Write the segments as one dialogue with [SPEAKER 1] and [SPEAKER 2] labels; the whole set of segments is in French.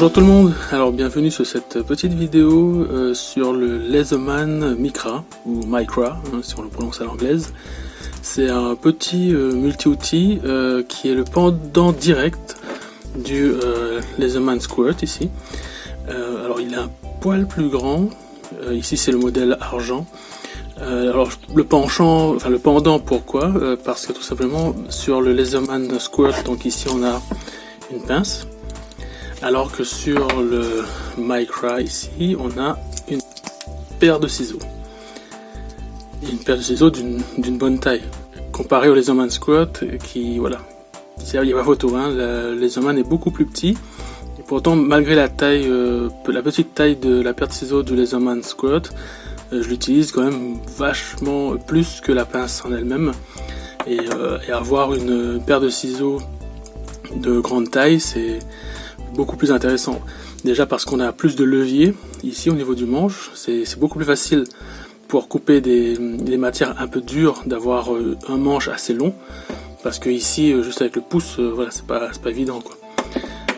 [SPEAKER 1] Bonjour tout le monde, alors bienvenue sur cette petite vidéo sur le Leatherman Micra, ou Micra si on le prononce à l'anglaise. C'est un petit multi-outil qui est le pendant direct du Leatherman Squirt ici. Alors il est un poil plus grand, ici c'est le modèle argent. Alors le pendant pourquoi parce que tout simplement sur le Leatherman Squirt, donc ici on a une pince, alors que sur le Micra ici on a une paire de ciseaux. Une paire de ciseaux d'une bonne taille. Comparé au Leatherman Squirt qui voilà, il n'y a pas photo, hein, le Leatherman est beaucoup plus petit. Et pourtant malgré la taille, la petite taille de la paire de ciseaux du Leatherman Squirt, je l'utilise quand même vachement plus que la pince en elle-même, et avoir une paire de ciseaux de grande taille, c'est beaucoup plus intéressant. Déjà parce qu'on a plus de levier ici au niveau du manche, c'est beaucoup plus facile pour couper des matières un peu dures, d'avoir un manche assez long, parce que ici juste avec le pouce, voilà, c'est pas évident quoi.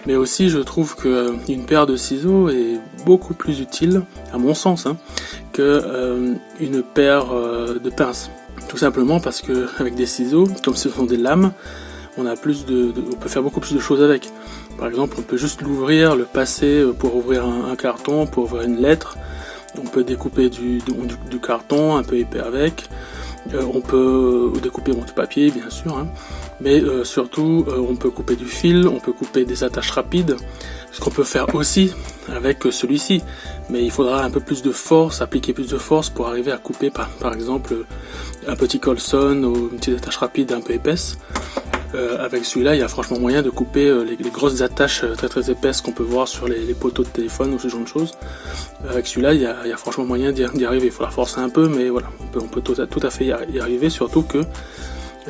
[SPEAKER 1] Mais aussi je trouve que une paire de ciseaux est beaucoup plus utile, à mon sens, hein, que une paire de pinces. Tout simplement parce que avec des ciseaux, comme ce sont des lames, on peut faire beaucoup plus de choses avec. Par exemple, on peut juste l'ouvrir, le passer pour ouvrir un carton, pour ouvrir une lettre. On peut découper du carton un peu épais avec. On peut découper du papier, bien sûr, hein. Mais surtout, on peut couper du fil, on peut couper des attaches rapides, ce qu'on peut faire aussi avec celui-ci. Mais il faudra un peu plus de force, appliquer plus de force pour arriver à couper par exemple un petit colson ou une petite attache rapide un peu épaisse. Avec celui-là, il y a franchement moyen de couper les grosses attaches très épaisses qu'on peut voir sur les poteaux de téléphone ou ce genre de choses. Avec celui-là, il y a franchement moyen d'y arriver. Il faudra forcer un peu, mais voilà, on peut tout à fait y arriver, surtout que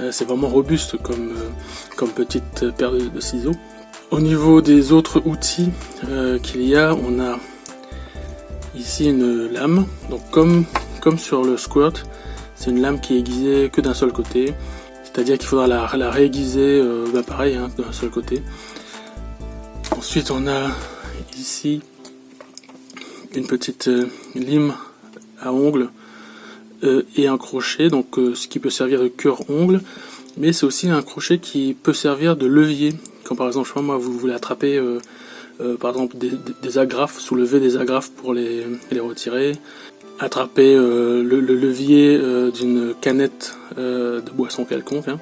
[SPEAKER 1] c'est vraiment robuste comme petite paire de ciseaux. Au niveau des autres outils qu'il y a, on a ici une lame. Donc comme sur le Squirt, c'est une lame qui est aiguisée que d'un seul côté. C'est-à-dire qu'il faudra la réaiguiser pareil, hein, d'un seul côté. Ensuite on a ici une petite lime à ongles et un crochet, donc ce qui peut servir de cœur-ongle, mais c'est aussi un crochet qui peut servir de levier. Quand par exemple, je sais pas moi, vous voulez attraper par exemple des agrafes, soulever des agrafes pour les retirer, attraper le levier d'une canette de boisson quelconque, hein.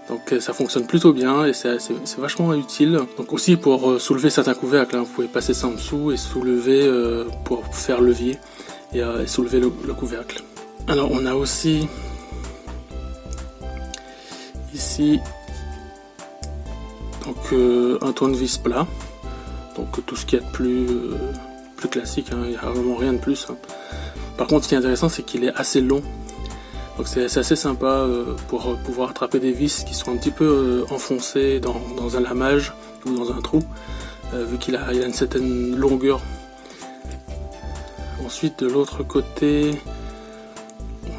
[SPEAKER 1] Donc ça fonctionne plutôt bien et c'est vachement utile. Donc aussi pour soulever certains couvercles, hein, vous pouvez passer ça en dessous et soulever pour faire levier et soulever le couvercle. Alors on a aussi ici donc un tournevis plat, donc tout ce qu'il y a de plus classique, hein, il n'y a vraiment rien de plus, hein. Par contre, ce qui est intéressant, c'est qu'il est assez long. Donc c'est assez sympa pour pouvoir attraper des vis qui sont un petit peu enfoncées dans un lamage ou dans un trou, vu qu'il a une certaine longueur. Ensuite, de l'autre côté,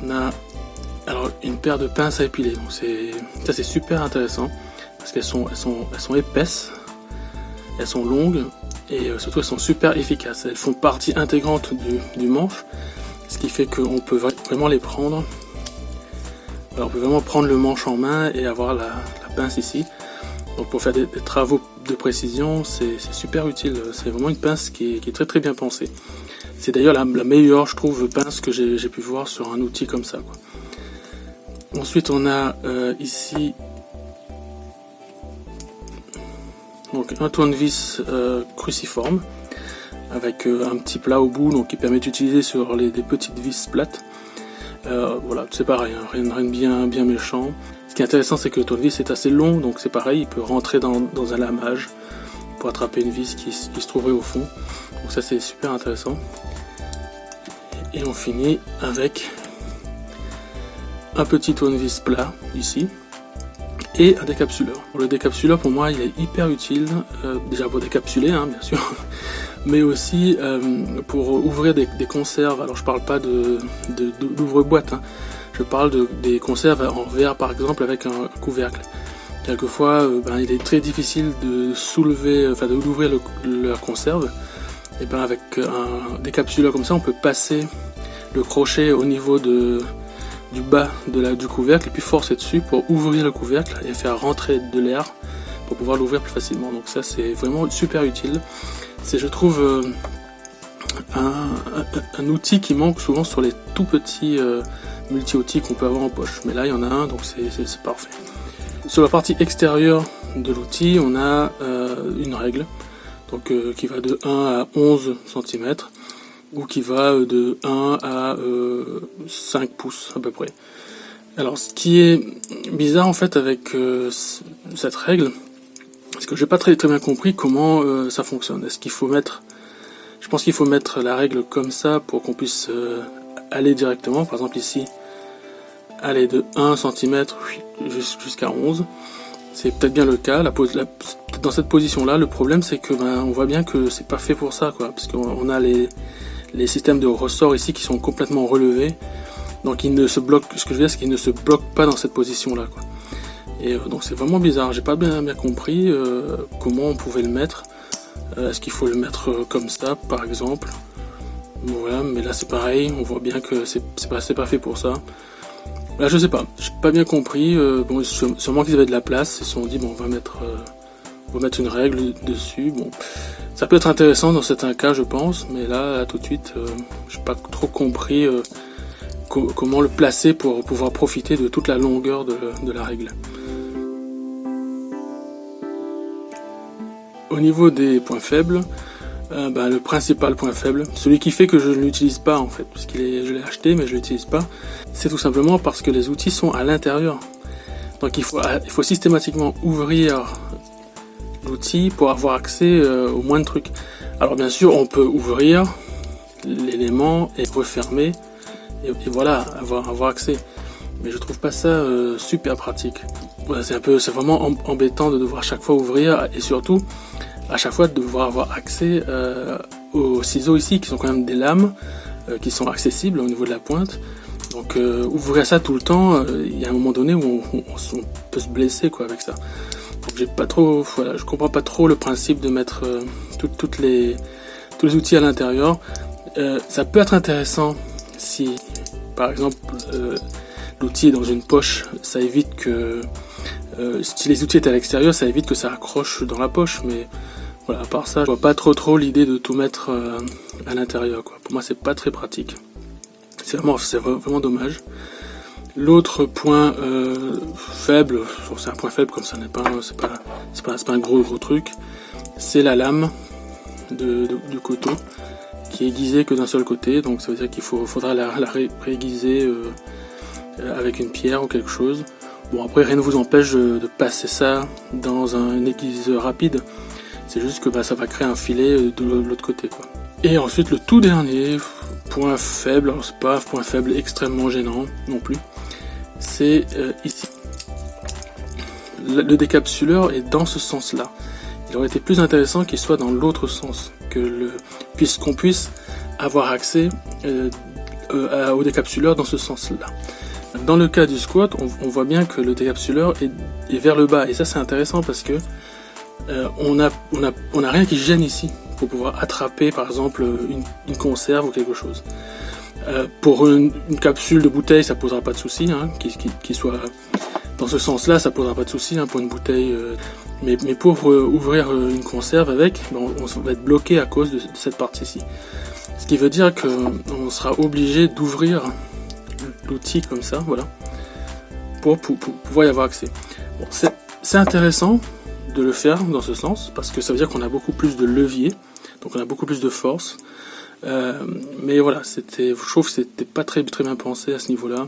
[SPEAKER 1] on a alors une paire de pinces à épiler. Donc ça c'est super intéressant parce qu'elles sont épaisses, elles sont longues et surtout elles sont super efficaces. Elles font partie intégrante du manche. Ce qui fait qu'on peut vraiment les prendre. Alors on peut vraiment prendre le manche en main et avoir la pince ici. Donc pour faire des travaux de précision, c'est super utile. C'est vraiment une pince qui est très très bien pensée. C'est d'ailleurs la meilleure, je trouve, pince que j'ai pu voir sur un outil comme ça, quoi. Ensuite on a ici donc un tournevis cruciforme, avec un petit plat au bout, donc qui permet d'utiliser sur des petites vis plates. Voilà, c'est pareil, hein, rien de bien méchant. Ce qui est intéressant, c'est que le tournevis est assez long, donc c'est pareil, il peut rentrer dans un lamage pour attraper une vis qui se trouverait au fond. Donc ça c'est super intéressant. Et on finit avec un petit tournevis plat ici et un décapsuleur. Le décapsuleur pour moi il est hyper utile, déjà pour décapsuler, hein, bien sûr, mais aussi pour ouvrir des conserves. Alors je parle pas d'ouvre-boîte, hein. Je parle des conserves en verre par exemple avec un couvercle. quelquefois il est très difficile de soulever, d'ouvrir la conserve. Et ben avec un décapsuleur comme ça, on peut passer le crochet au niveau du bas du couvercle et puis forcer dessus pour ouvrir le couvercle et faire rentrer de l'air pour pouvoir l'ouvrir plus facilement. Donc ça c'est vraiment super utile. C'est, je trouve, un outil qui manque souvent sur les tout petits multi-outils qu'on peut avoir en poche. Mais là il y en a un, donc c'est parfait. Sur la partie extérieure de l'outil, on a une règle donc, qui va de 1 à 11 cm ou qui va de 1 à 5 pouces à peu près. Alors ce qui est bizarre en fait avec cette règle, c'est que j'ai pas très bien compris comment ça fonctionne. Est-ce qu'il faut mettre, je pense qu'il faut mettre la règle comme ça pour qu'on puisse aller directement, par exemple ici, aller de 1 cm jusqu'à 11. C'est peut-être bien le cas, dans cette position-là. Le problème, c'est que on voit bien que c'est pas fait pour ça, quoi, parce qu'on a les systèmes de ressort ici qui sont complètement relevés, donc il ne se bloque. Ce que je veux dire, c'est qu'il ne se bloque pas dans cette position-là, quoi. Et donc c'est vraiment bizarre. J'ai pas bien compris comment on pouvait le mettre. Est-ce qu'il faut le mettre comme ça, par exemple? Voilà, mais là c'est pareil. On voit bien que c'est pas fait pour ça. Là, je sais pas, j'ai pas bien compris. Bon, sûrement qu'ils avaient de la place, ils se sont dit bon, on va mettre une règle dessus. Bon, ça peut être intéressant dans certains cas, je pense, mais là tout de suite, j'ai pas trop compris comment le placer pour pouvoir profiter de toute la longueur de la règle. Au niveau des points faibles, le principal point faible, celui qui fait que je ne l'utilise pas en fait, parce je l'ai acheté mais je ne l'utilise pas, c'est tout simplement parce que les outils sont à l'intérieur. Donc il faut systématiquement ouvrir l'outil pour avoir accès au moins de trucs. Alors bien sûr on peut ouvrir l'élément et refermer et voilà, avoir accès. Mais je trouve pas ça super pratique. Voilà, c'est vraiment embêtant de devoir chaque fois ouvrir et surtout à chaque fois de devoir avoir accès aux ciseaux ici qui sont quand même des lames qui sont accessibles au niveau de la pointe. Donc ouvrir ça tout le temps, il y a un moment donné où on peut se blesser quoi avec ça. Donc je comprends pas trop le principe de mettre tous les outils à l'intérieur. Ça peut être intéressant si par exemple l'outil est dans une poche, ça évite que si les outils étaient à l'extérieur, ça évite que ça accroche dans la poche, mais voilà, à part ça, je vois pas trop l'idée de tout mettre à l'intérieur, quoi. Pour moi, c'est pas très pratique. C'est vraiment dommage. L'autre point faible, c'est un point faible comme ça, c'est pas un gros truc, c'est la lame du couteau qui est aiguisée que d'un seul côté, donc ça veut dire qu'il faudra la réaiguiser avec une pierre ou quelque chose. Bon, après rien ne vous empêche de passer ça dans un aiguiseur rapide, c'est juste que ça va créer un filet de l'autre côté, quoi. Et ensuite le tout dernier point faible, alors c'est pas un point faible extrêmement gênant non plus, c'est ici. Le décapsuleur est dans ce sens-là. Il aurait été plus intéressant qu'il soit dans l'autre sens, qu'on puisse avoir accès au décapsuleur dans ce sens-là. Dans le cas du squat, on voit bien que le décapsuleur est vers le bas, et ça c'est intéressant parce que on n'a rien qui gêne ici pour pouvoir attraper par exemple une conserve ou quelque chose. Pour une capsule de bouteille, ça posera pas de souci, hein, qui soit dans ce sens-là, ça posera pas de souci, hein, pour une bouteille. Mais pour ouvrir une conserve avec, on va être bloqué à cause de cette partie-ci. Ce qui veut dire qu'on sera obligé d'ouvrir l'outil comme ça, voilà, pour pouvoir y avoir accès. Bon, c'est intéressant de le faire dans ce sens, parce que ça veut dire qu'on a beaucoup plus de levier, donc on a beaucoup plus de force. Mais voilà, je trouve que c'était pas très bien pensé à ce niveau-là.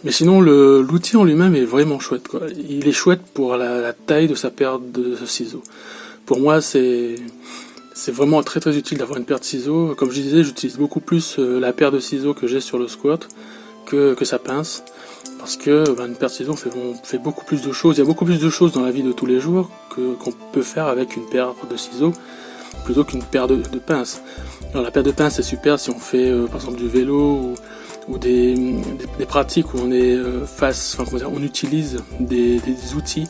[SPEAKER 1] Mais sinon, l'outil en lui-même est vraiment chouette, quoi. Il est chouette pour la taille de sa paire de ciseaux. Pour moi, c'est vraiment très utile d'avoir une paire de ciseaux. Comme je disais, j'utilise beaucoup plus la paire de ciseaux que j'ai sur le squat que sa pince. Parce que une paire de ciseaux fait beaucoup plus de choses. Il y a beaucoup plus de choses dans la vie de tous les jours qu'on peut faire avec une paire de ciseaux plutôt qu'une paire de pinces. Alors la paire de pinces c'est super si on fait par exemple du vélo ou des pratiques où on est on utilise des outils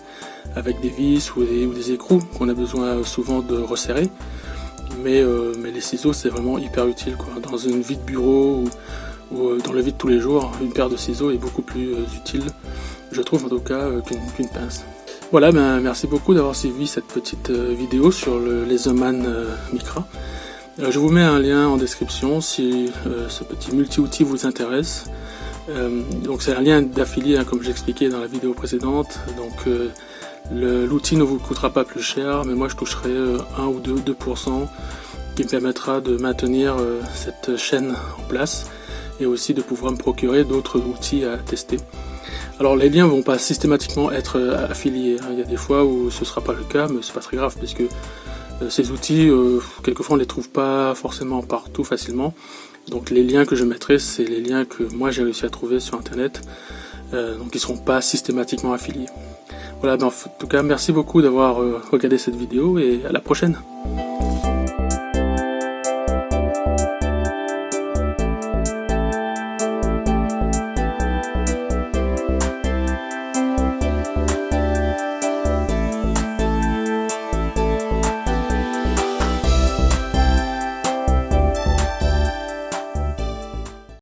[SPEAKER 1] avec des vis ou des écrous qu'on a besoin souvent de resserrer. Mais les ciseaux, c'est vraiment hyper utile, quoi. Dans une vie de bureau ou dans la vie de tous les jours, une paire de ciseaux est beaucoup plus utile, je trouve en tout cas, qu'une pince. Voilà, merci beaucoup d'avoir suivi cette petite vidéo sur le Leatherman Micra. Je vous mets un lien en description si ce petit multi-outil vous intéresse. Donc c'est un lien d'affilié, hein, comme j'expliquais dans la vidéo précédente. Donc l'outil ne vous coûtera pas plus cher, mais moi je toucherai 1 ou 2% qui me permettra de maintenir cette chaîne en place et aussi de pouvoir me procurer d'autres outils à tester. Alors les liens ne vont pas systématiquement être affiliés, hein. Il y a des fois où ce ne sera pas le cas, mais c'est pas très grave puisque ces outils, quelquefois on ne les trouve pas forcément partout facilement. Donc les liens que je mettrai, c'est les liens que moi j'ai réussi à trouver sur internet, donc ils ne seront pas systématiquement affiliés. Voilà, en tout cas merci beaucoup d'avoir regardé cette vidéo et à la prochaine.